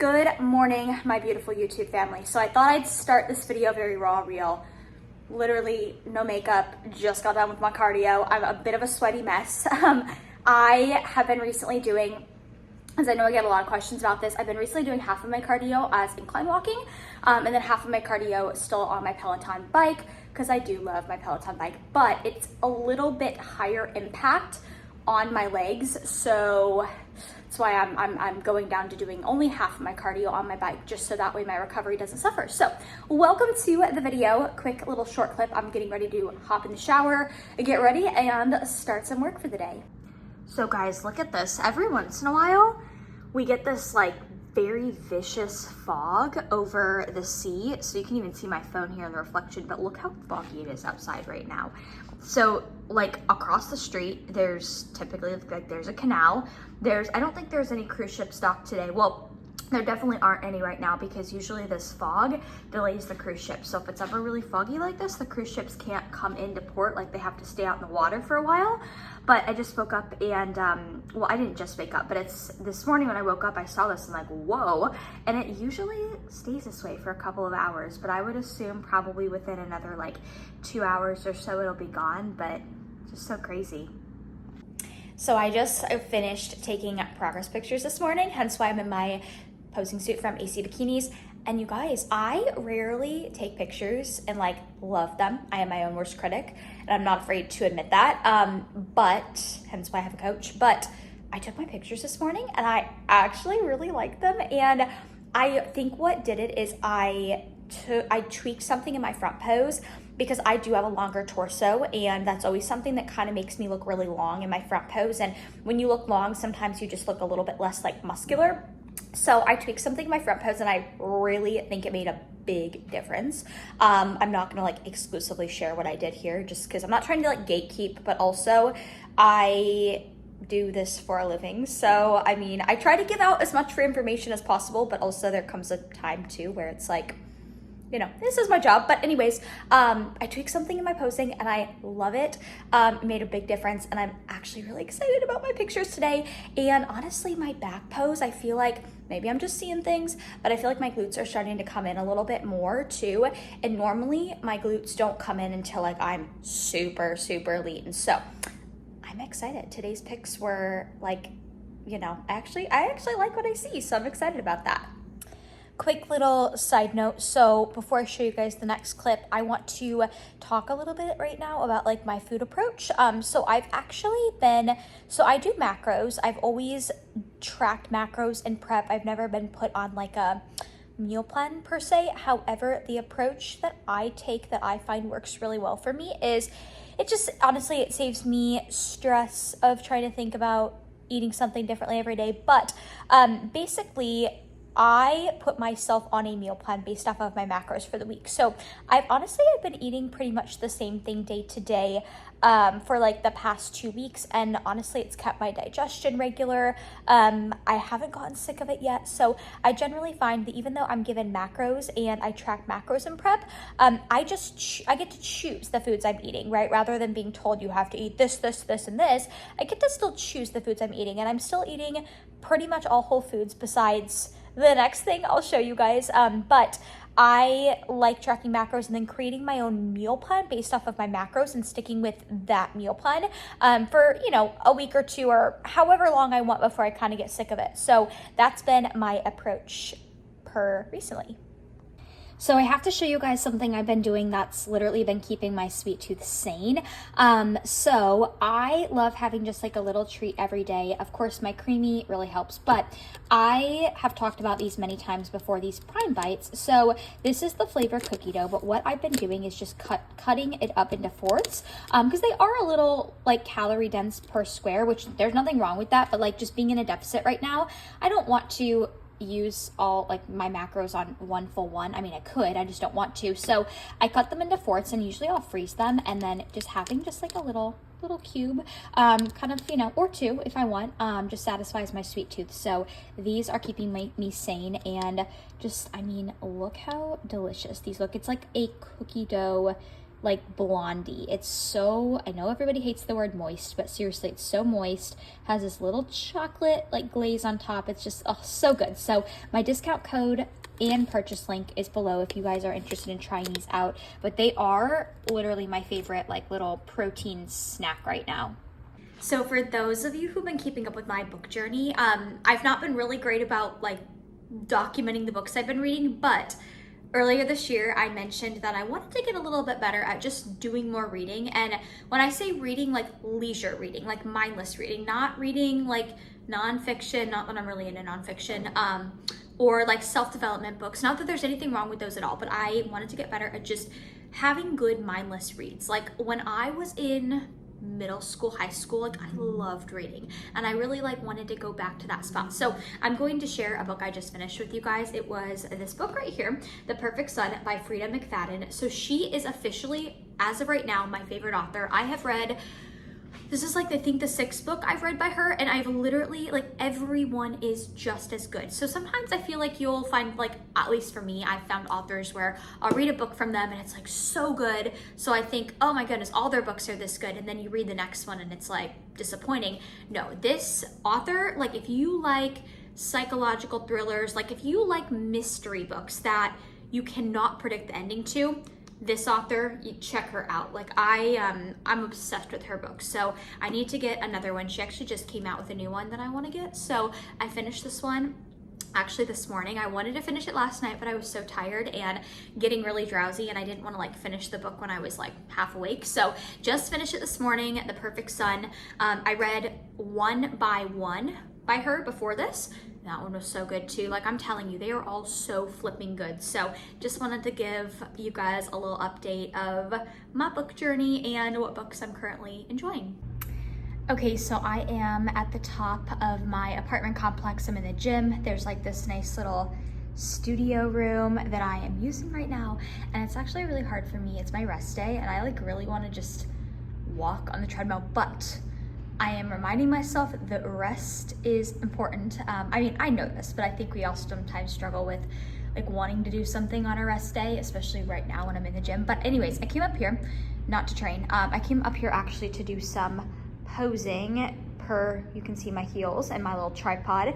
Good morning, my beautiful YouTube family. So I thought I'd start this video very raw, real. Literally no makeup, just got done with my cardio. I'm a bit of a sweaty mess. I have been recently doing, as I know I get a lot of questions about this, I've been recently doing half of my cardio as incline walking, and then half of my cardio still on my Peloton bike, because I do love my Peloton bike, but it's a little bit higher impact on my legs, so that's why I'm going down to doing only half of my cardio on my bike, just so that way my recovery doesn't suffer. So welcome to the video. Quick little short clip. I'm getting ready to hop in the shower, get ready, and start some work for the day. So guys, look at this. Every once in a while, we get this like very vicious fog over the sea. So you can even see my phone here in the reflection, but look how foggy it is outside right now. So like across the street, there's typically like there's a canal. I don't think there's any cruise ships docked today. Well, there definitely aren't any right now because usually this fog delays the cruise ships. So if it's ever really foggy like this, the cruise ships can't come into port, like they have to stay out in the water for a while. But I just woke up and, well, I didn't just wake up, but it's this morning when I woke up, I saw this and like, whoa. And it usually stays this way for a couple of hours, but I would assume probably within another like 2 hours or so, it'll be gone, but just so crazy. So I just finished taking progress pictures this morning, hence why I'm in my posing suit from AC Bikinis. And you guys, I rarely take pictures and like love them. I am my own worst critic and I'm not afraid to admit that. But hence why I have a coach. But I took my pictures this morning and I actually really like them. And I think what did it is I tweaked something in my front pose because I do have a longer torso, and that's always something that kind of makes me look really long in my front pose. And when you look long, sometimes you just look a little bit less like muscular. So I tweaked something in my front pose and I really think it made a big difference. I'm not gonna like exclusively share what I did here just because I'm not trying to like gatekeep, but also I do this for a living. So, I mean, I try to give out as much free information as possible, but also there comes a time too where it's like, you know, this is my job. But anyways, I tweaked something in my posing and I love it. It made a big difference and I'm actually really excited about my pictures today. And honestly, my back pose, I feel like maybe I'm just seeing things, but I feel like my glutes are starting to come in a little bit more too. And normally my glutes don't come in until like I'm super, super lean. And so I'm excited. Today's pics were like, you know, I actually like what I see. So I'm excited about that. Quick little side note. So before I show you guys the next clip, I want to talk a little bit right now about like my food approach. So I do macros. I've always tracked macros in prep. I've never been put on like a meal plan per se. However, the approach that I take that I find works really well for me is it just honestly, it saves me stress of trying to think about eating something differently every day. But basically, I put myself on a meal plan based off of my macros for the week. So I've been eating pretty much the same thing day to day for like the past 2 weeks. And honestly, it's kept my digestion regular. I haven't gotten sick of it yet. So I generally find that even though I'm given macros and I track macros in prep, I get to choose the foods I'm eating, right? Rather than being told you have to eat this, this, this, and this, I get to still choose the foods I'm eating. And I'm still eating pretty much all whole foods besides the next thing I'll show you guys. But I like tracking macros and then creating my own meal plan based off of my macros and sticking with that meal plan for, you know, a week or two or however long I want before I kind of get sick of it. So that's been my approach per recently. So I have to show you guys something I've been doing that's literally been keeping my sweet tooth sane. So I love having just like a little treat every day. Of course, my creamy really helps, but I have talked about these many times before, these Prime Bites. So this is the flavor cookie dough, but what I've been doing is just cutting it up into fourths because they are a little like calorie dense per square, which there's nothing wrong with that, but like just being in a deficit right now, I don't want to use all like my macros on one full one. I mean, I could, I just don't want to. So I cut them into fourths and usually I'll freeze them and then just having just like a little cube, kind of, you know, or two if I want, just satisfies my sweet tooth. So these are keeping me sane and just, I mean, look how delicious these look. It's like a cookie dough like blondie. It's so, I know everybody hates the word moist, but seriously, it's so moist. Has this little chocolate like glaze on top. It's just, oh, so good. So my discount code and purchase link is below if you guys are interested in trying these out. But they are literally my favorite like little protein snack right now. So for those of you who've been keeping up with my book journey, I've not been really great about like documenting the books I've been reading, but earlier this year, I mentioned that I wanted to get a little bit better at just doing more reading. And when I say reading, like leisure reading, like mindless reading, not reading like nonfiction, not that I'm really into nonfiction, or like self-development books. Not that there's anything wrong with those at all, but I wanted to get better at just having good mindless reads. Like when I was in middle school, high school, like I loved reading, and I really like wanted to go back to that spot. So I'm going to share a book I just finished with you guys. It was this book right here, The Perfect Son by Frida McFadden. So she is officially, as of right now, my favorite author. I have read, this is like I think the 6th book I've read by her, and I've literally, like, everyone is just as good. So sometimes I feel like you'll find, like, at least for me, I've found authors where I'll read a book from them and it's like so good, so I think, oh my goodness, all their books are this good, and then you read the next one and it's like disappointing. No, this author, like if you like psychological thrillers, like if you like mystery books that you cannot predict the ending to, this author, you check her out. Like I'm obsessed with her books, so I need to get another one. She actually just came out with a new one that I want to get, so I finished this one actually this morning. I wanted to finish it last night, but I was so tired and getting really drowsy, and I didn't want to like finish the book when I was like half awake, so just finished it this morning. The Perfect Son. I read One by One by her before this. That one was so good too. Like I'm telling you, they are all so flipping good. So just wanted to give you guys a little update of my book journey and what books I'm currently enjoying. Okay, so I am at the top of my apartment complex. I'm in the gym. There's like this nice little studio room that I am using right now, and it's actually really hard for me. It's my rest day, and I like really want to just walk on the treadmill, but I am reminding myself that rest is important. I mean, I know this, but I think we all sometimes struggle with like wanting to do something on a rest day, especially right now when I'm in the gym. But anyways, I came up here not to train. I came up here actually to do some posing. You can see my heels and my little tripod.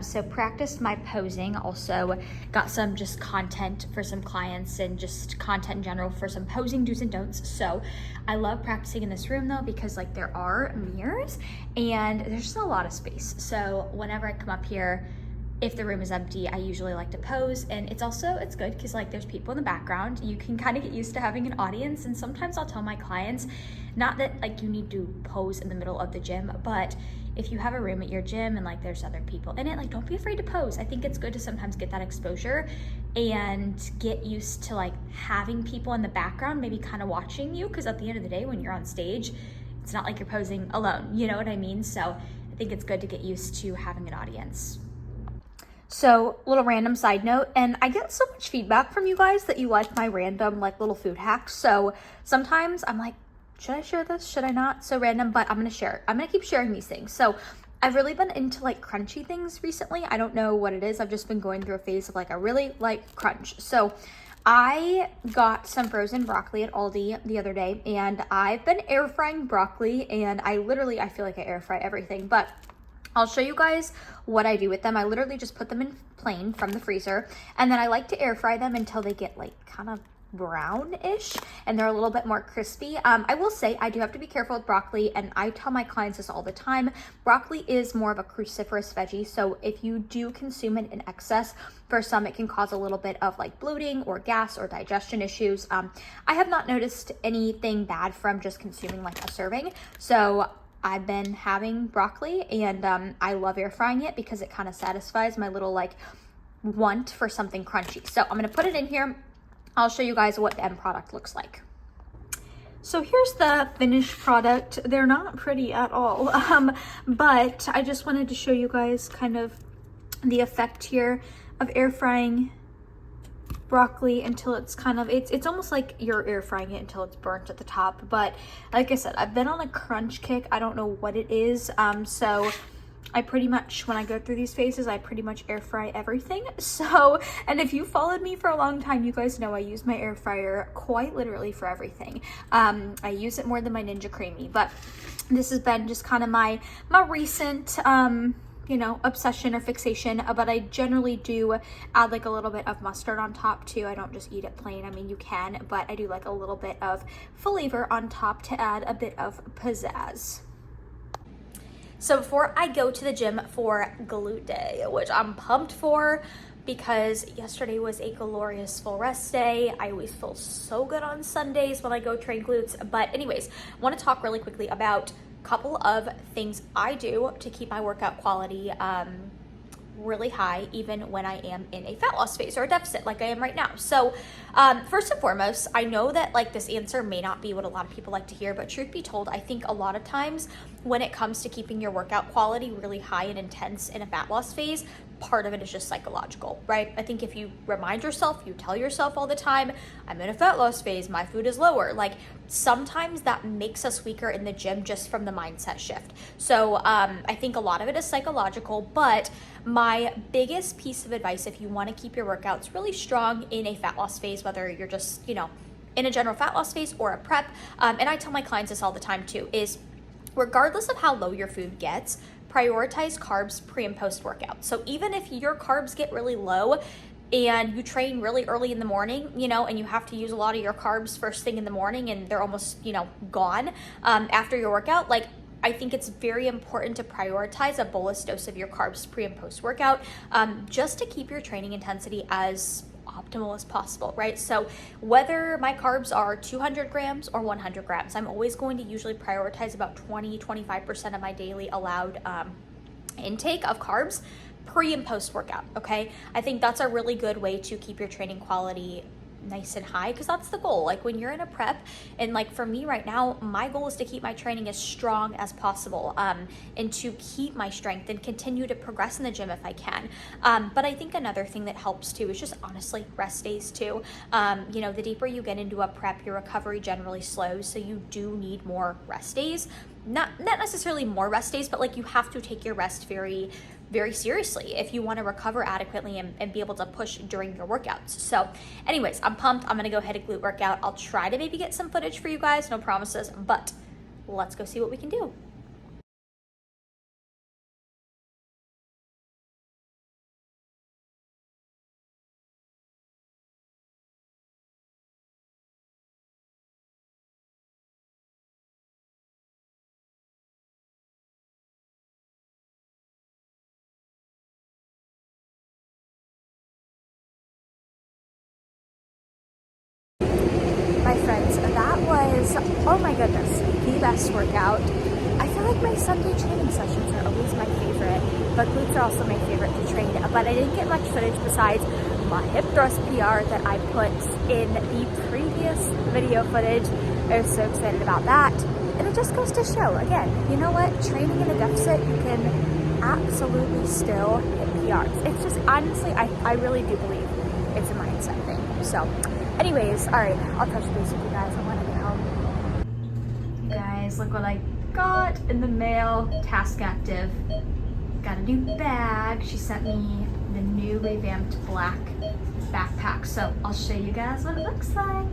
So practiced my posing, also got some just content for some clients and just content in general for some posing do's and don'ts. So I love practicing in this room though, because like there are mirrors and there's just a lot of space. So whenever I come up here, if the room is empty, I usually like to pose, and it's good because like there's people in the background. You can kind of get used to having an audience, and sometimes I'll tell my clients, not that like you need to pose in the middle of the gym, but if you have a room at your gym and like there's other people in it, like don't be afraid to pose. I think it's good to sometimes get that exposure and get used to like having people in the background maybe kind of watching you, because at the end of the day when you're on stage, it's not like you're posing alone, you know what I mean? So I think it's good to get used to having an audience. So, little random side note, and I get so much feedback from you guys that you like my random like little food hacks. So sometimes I'm like, should I share this? Should I not? So random, but I'm gonna share it. I'm gonna keep sharing these things. So I've really been into like crunchy things recently. I don't know what it is. I've just been going through a phase of like I really like crunch. So I got some frozen broccoli at Aldi the other day, and I've been air frying broccoli, and I feel like I air fry everything, but I'll show you guys what I do with them. I literally just put them in plain from the freezer, and then I like to air fry them until they get like kind of brownish and they're a little bit more crispy. I will say I do have to be careful with broccoli, and I tell my clients this all the time. Broccoli is more of a cruciferous veggie, so if you do consume it in excess, for some it can cause a little bit of like bloating or gas or digestion issues. I have not noticed anything bad from just consuming like a serving, so I've been having broccoli, and I love air frying it because it kind of satisfies my little like want for something crunchy. So I'm gonna put it in here. I'll show you guys what the end product looks like. So here's the finished product. They're not pretty at all, but I just wanted to show you guys kind of the effect here of air frying broccoli until it's kind of, it's almost like you're air frying it until it's burnt at the top. But like I said, I've been on a crunch kick. I don't know what it is. So I pretty much, when I go through these phases, I pretty much air fry everything. So, and if you followed me for a long time, you guys know I use my air fryer quite literally for everything. I use it more than my Ninja Creamy, but this has been just kind of my recent, you know, obsession or fixation. But I generally do add like a little bit of mustard on top too. I don't just eat it plain. I mean, you can, but I do like a little bit of flavor on top to add a bit of pizzazz. So before I go to the gym for glute day, which I'm pumped for because yesterday was a glorious full rest day. I always feel so good on Sundays when I go train glutes. But anyways, I want to talk really quickly about a couple of things I do to keep my workout quality really high, even when I am in a fat loss phase or a deficit like I am right now. So first and foremost, I know that like this answer may not be what a lot of people like to hear, but truth be told, I think a lot of times when it comes to keeping your workout quality really high and intense in a fat loss phase, part of it is just psychological, right? I think if you remind yourself, you tell yourself all the time, I'm in a fat loss phase, my food is lower, like sometimes that makes us weaker in the gym just from the mindset shift. So I think a lot of it is psychological, but my biggest piece of advice, if you want to keep your workouts really strong in a fat loss phase, whether you're just, you know, in a general fat loss phase or a prep, and I tell my clients this all the time too, is regardless of how low your food gets, prioritize carbs pre and post workout. So even if your carbs get really low and you train really early in the morning, you know, and you have to use a lot of your carbs first thing in the morning and they're almost, you know, gone after your workout, like I think it's very important to prioritize a bolus dose of your carbs pre and post workout just to keep your training intensity as optimal as possible, right? So whether my carbs are 200 grams or 100 grams, I'm always going to usually prioritize about 20-25% of my daily allowed intake of carbs pre and post workout, okay? I think that's a really good way to keep your training quality nice and high, because that's the goal. Like when you're in a prep, and like for me right now, my goal is to keep my training as strong as possible and to keep my strength and continue to progress in the gym if I can. But I think another thing that helps too is just honestly rest days too. You know, the deeper you get into a prep, your recovery generally slows, so you do need more rest days. Not necessarily more rest days, but like you have to take your rest very seriously if you want to recover adequately and be able to push during your workouts. So anyways, I'm pumped. I'm going to go ahead and glute workout. I'll try to maybe get some footage for you guys, no promises, but let's go see what we can do. My friends, that was, oh my goodness, the best workout. I feel like my Sunday training sessions are always my favorite, but glutes are also my favorite to train. But I didn't get much footage besides my hip thrust PR that I put in the previous video footage. I was so excited about that. And it just goes to show, again, you know what? Training in a deficit, you can absolutely still hit PRs. It's just, honestly, I really do believe it's a mindset thing. So anyways, all right, I'll touch base with you guys on when I get home. You guys, look what I got in the mail. Task Active. Got a new bag. She sent me the new revamped black backpack. So I'll show you guys what it looks like.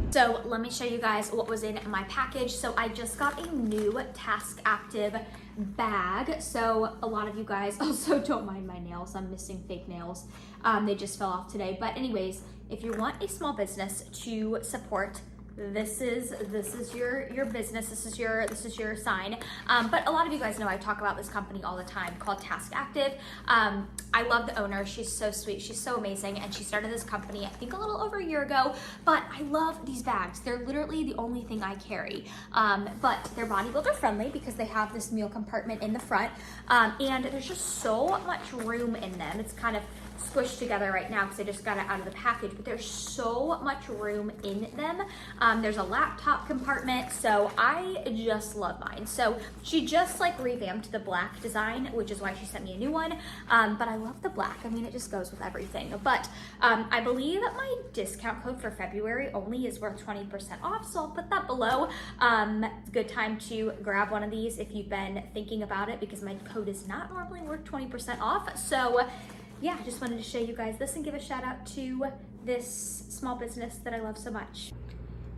So let me show you guys what was in my package. So I just got a new Task Active bag. So a lot of you guys also don't mind my nails. I'm missing fake nails. They just fell off today. But anyways, if you want a small business to support, this is your business. This is your sign. But a lot of you guys know I talk about this company all the time called Task Active. I love the owner. She's so sweet. She's so amazing. And she started this company, I think a little over a year ago, but I love these bags. They're literally the only thing I carry. But they're bodybuilder friendly because they have this meal compartment in the front. And there's just so much room in them. It's kind of squished together right now because I just got it out of the package, but there's so much room in them. There's a laptop compartment, so I just love mine. So she just like revamped the black design, which is why she sent me a new one, but I love the black. I mean, it just goes with everything. But I believe that my discount code for February only is worth 20% off, so I'll put that below. It's a good time to grab one of these if you've been thinking about it, because my code is not normally worth 20% off. So yeah, I just wanted to show you guys this and give a shout out to this small business that I love so much.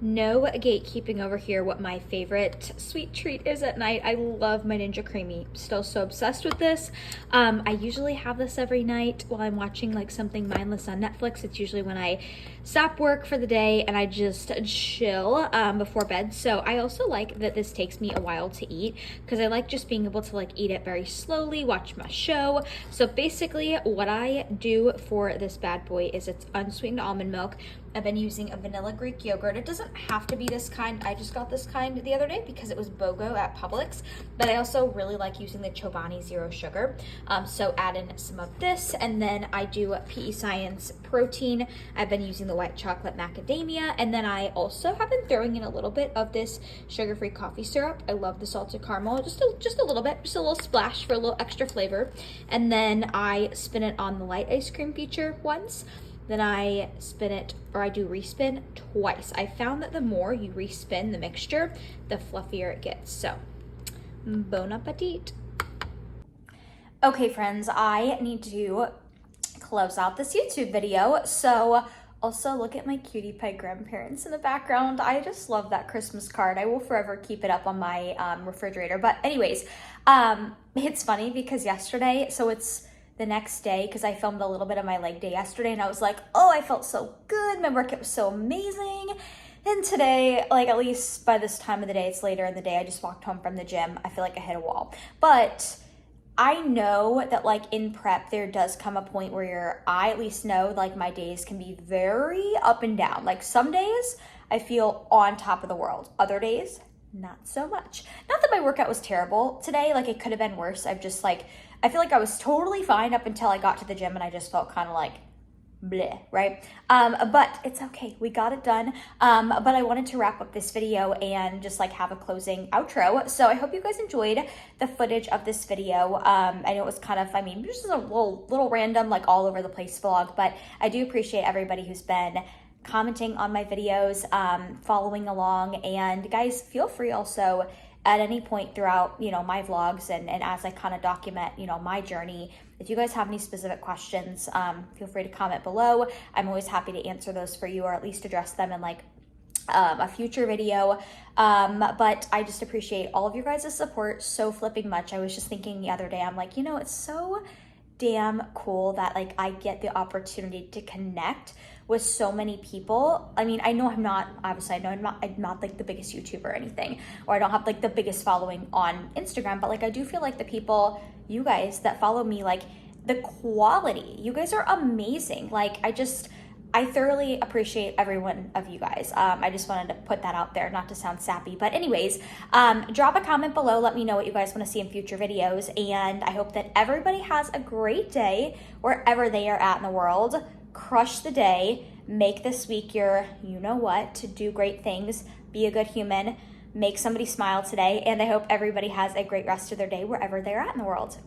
No gatekeeping over here what my favorite sweet treat is at night. I love my Ninja Creamy. Still so obsessed with this. I usually have this every night while I'm watching like something mindless on Netflix. It's usually when I stop work for the day and I just chill before bed. So I also like that this takes me a while to eat, because I like just being able to like eat it very slowly, watch my show. So basically what I do for this bad boy is it's unsweetened almond milk. I've been using a vanilla Greek yogurt. It doesn't have to be this kind. I just got this kind the other day because it was BOGO at Publix, but I also really like using the Chobani Zero Sugar. So add in some of this, and then I do PEScience protein. I've been using the white chocolate macadamia, and then I also have been throwing in a little bit of this sugar-free coffee syrup. I love the salted caramel, just a little bit, just a little splash for a little extra flavor. And then I spin it on the light ice cream feature once. Then I spin it, or I do respin twice. I found that the more you respin the mixture, the fluffier it gets. So, bon appetit. Okay, friends, I need to close out this YouTube video. So also look at my cutie pie grandparents in the background. I just love that Christmas card. I will forever keep it up on my refrigerator. But anyways, it's funny because yesterday, so it's the next day, because I filmed a little bit of my leg day yesterday, and I was like, oh, I felt so good. My workout was so amazing. And today, like at least by this time of the day, it's later in the day, I just walked home from the gym. I feel like I hit a wall. But I know that like in prep, there does come a point where I at least know like my days can be very up and down. Like some days I feel on top of the world. Other days, not so much. Not that my workout was terrible today. Like it could have been worse. I feel like I was totally fine up until I got to the gym, and I just felt kind of like bleh, right? But it's okay. We got it done. But I wanted to wrap up this video and just like have a closing outro. So I hope you guys enjoyed the footage of this video. I know it was kind of, just a little random, like all over the place vlog, but I do appreciate everybody who's been commenting on my videos, following along. And guys, feel free also at any point throughout, my vlogs and as I kind of document, my journey, if you guys have any specific questions, feel free to comment below. I'm always happy to answer those for you, or at least address them in like a future video. But I just appreciate all of you guys' support so flipping much. I was just thinking the other day, I'm like, it's so damn cool that like I get the opportunity to connect with so many people. I know I'm not like the biggest YouTuber or anything, or I don't have like the biggest following on Instagram, but like I do feel like the people, you guys that follow me, like the quality, you guys are amazing. Like I thoroughly appreciate every one of you guys. I just wanted to put that out there, not to sound sappy. But anyways, drop a comment below. Let me know what you guys want to see in future videos. And I hope that everybody has a great day wherever they are at in the world. Crush the day. Make this week your you-know-what to do great things. Be a good human. Make somebody smile today. And I hope everybody has a great rest of their day wherever they're at in the world.